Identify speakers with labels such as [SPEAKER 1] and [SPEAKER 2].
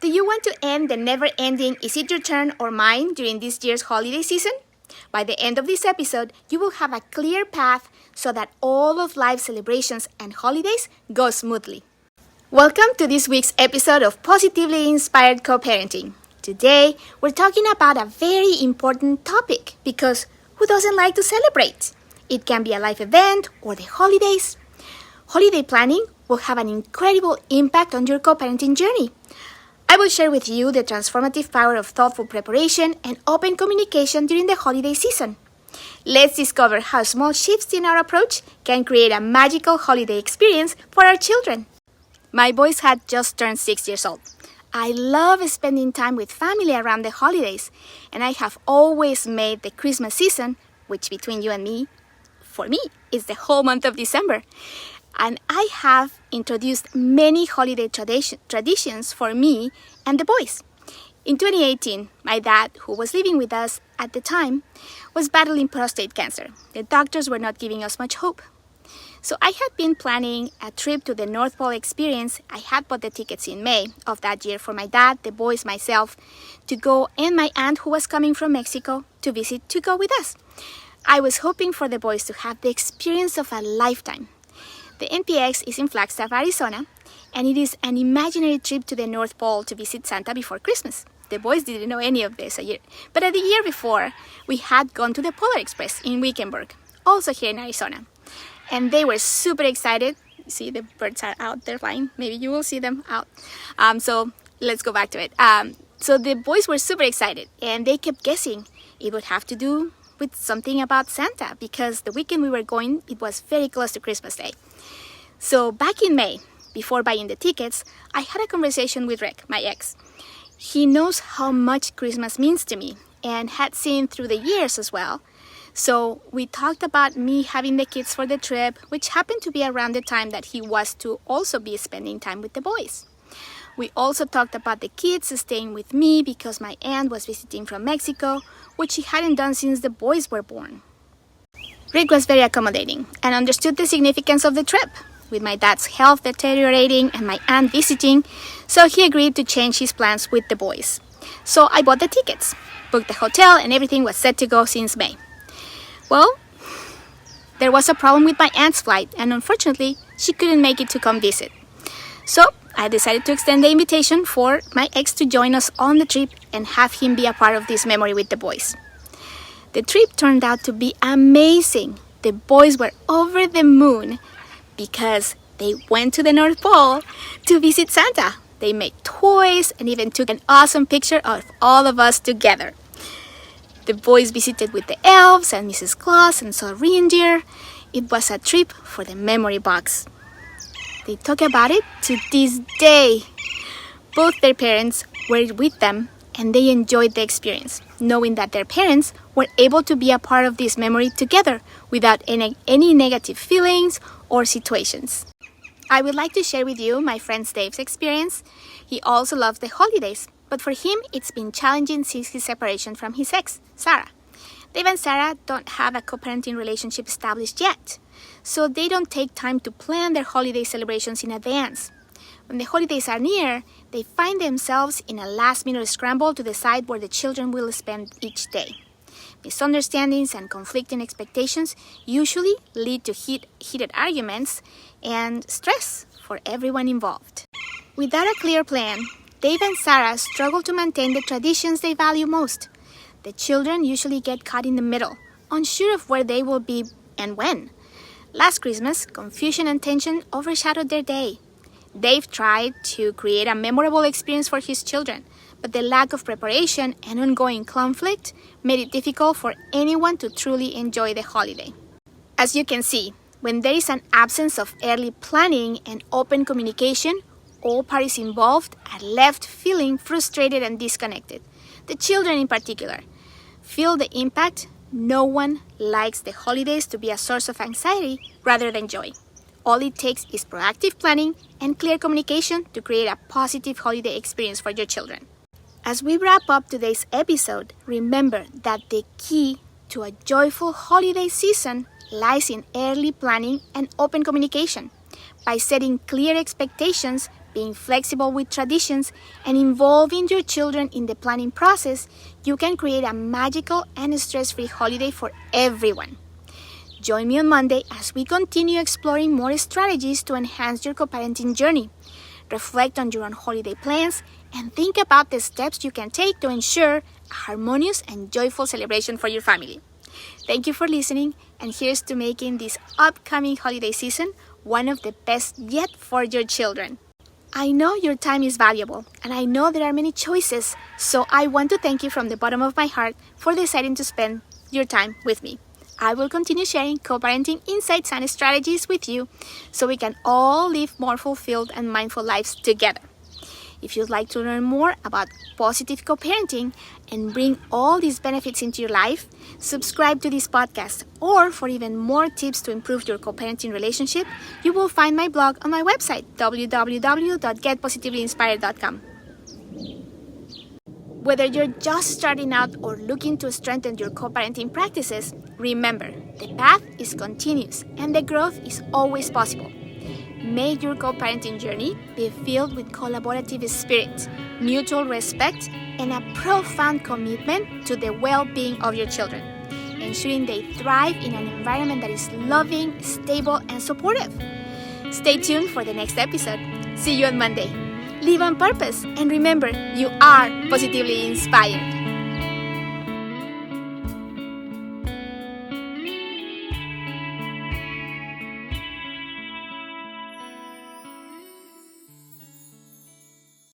[SPEAKER 1] Do you want to end the never-ending "is it your turn or mine" during this year's holiday season? By the end of this episode, you will have a clear path so that all of life's celebrations and holidays go smoothly. Welcome to this week's episode of Positively Inspired Co-Parenting. Today, we're talking about a very important topic because who doesn't like to celebrate? It can be a life event or the holidays. Holiday planning will have an incredible impact on your co-parenting journey. I will share with you the transformative power of thoughtful preparation and open communication during the holiday season. Let's discover how small shifts in our approach can create a magical holiday experience for our children. My boys had just turned 6 years old. I love spending time with family around the holidays, and I have always made the Christmas season, which between you and me, for me, is the whole month of December. And I have introduced many holiday traditions for me and the boys. In 2018, my dad, who was living with us at the time, was battling prostate cancer. The doctors were not giving us much hope. So I had been planning a trip to the North Pole experience. I had bought the tickets in May of that year for my dad, the boys, myself, to go, and my aunt, who was coming from Mexico to visit, to go with us. I was hoping for the boys to have the experience of a lifetime. The NPX is in Flagstaff, Arizona, and it is an imaginary trip to the North Pole to visit Santa before Christmas. The boys didn't know any of this but the year before, we had gone to the Polar Express in Wickenburg, also here in Arizona. And they were super excited. See, the birds are out there flying. Maybe you will see them out. So let's go back to it. So the boys were super excited, and they kept guessing it would have to do with something about Santa, because the weekend we were going, it was very close to Christmas Day. So back in May, before buying the tickets, I had a conversation with Rick, my ex. He knows how much Christmas means to me and had seen through the years as well. So we talked about me having the kids for the trip, which happened to be around the time that he was to also be spending time with the boys. We also talked about the kids staying with me because my aunt was visiting from Mexico, which she hadn't done since the boys were born. Rick was very accommodating and understood the significance of the trip, with my dad's health deteriorating and my aunt visiting, so he agreed to change his plans with the boys. So I bought the tickets, booked the hotel, and everything was set to go since May. Well, there was a problem with my aunt's flight, and unfortunately, she couldn't make it to come visit. So I decided to extend the invitation for my ex to join us on the trip and have him be a part of this memory with the boys. The trip turned out to be amazing. The boys were over the moon because they went to the North Pole to visit Santa. They made toys and even took an awesome picture of all of us together. The boys visited with the elves and Mrs. Claus and saw reindeer. It was a trip for the memory box. They talk about it to this day. Both their parents were with them and they enjoyed the experience, knowing that their parents were able to be a part of this memory together without any negative feelings or situations. I would like to share with you my friend Dave's experience. He also loves the holidays, but for him, it's been challenging since his separation from his ex, Sarah. Dave and Sarah don't have a co-parenting relationship established yet, so they don't take time to plan their holiday celebrations in advance. When the holidays are near, they find themselves in a last-minute scramble to decide where the children will spend each day. Misunderstandings and conflicting expectations usually lead to heated arguments and stress for everyone involved. Without a clear plan, Dave and Sarah struggle to maintain the traditions they value most. The children usually get caught in the middle, unsure of where they will be and when. Last Christmas, confusion and tension overshadowed their day. Dave tried to create a memorable experience for his children, but the lack of preparation and ongoing conflict made it difficult for anyone to truly enjoy the holiday. As you can see, when there is an absence of early planning and open communication, all parties involved are left feeling frustrated and disconnected. The children in particular feel the impact. No one likes the holidays to be a source of anxiety rather than joy. All it takes is proactive planning and clear communication to create a positive holiday experience for your children. As we wrap up today's episode, remember that the key to a joyful holiday season lies in early planning and open communication. By setting clear expectations, being flexible with traditions, and involving your children in the planning process, you can create a magical and stress-free holiday for everyone. Join me on Monday as we continue exploring more strategies to enhance your co-parenting journey. Reflect on your own holiday plans and think about the steps you can take to ensure a harmonious and joyful celebration for your family. Thank you for listening, and here's to making this upcoming holiday season one of the best yet for your children. I know your time is valuable, and I know there are many choices, so I want to thank you from the bottom of my heart for deciding to spend your time with me. I will continue sharing co-parenting insights and strategies with you so we can all live more fulfilled and mindful lives together. If you'd like to learn more about positive co-parenting and bring all these benefits into your life, subscribe to this podcast. Or for even more tips to improve your co-parenting relationship, you will find my blog on my website, www.getpositivelyiinspired.com. Whether you're just starting out or looking to strengthen your co-parenting practices, remember, the path is continuous and the growth is always possible. May your co-parenting journey be filled with collaborative spirit, mutual respect, and a profound commitment to the well-being of your children, ensuring they thrive in an environment that is loving, stable, and supportive. Stay tuned for the next episode. See you on Monday. Live on purpose, and remember, you are positively inspired.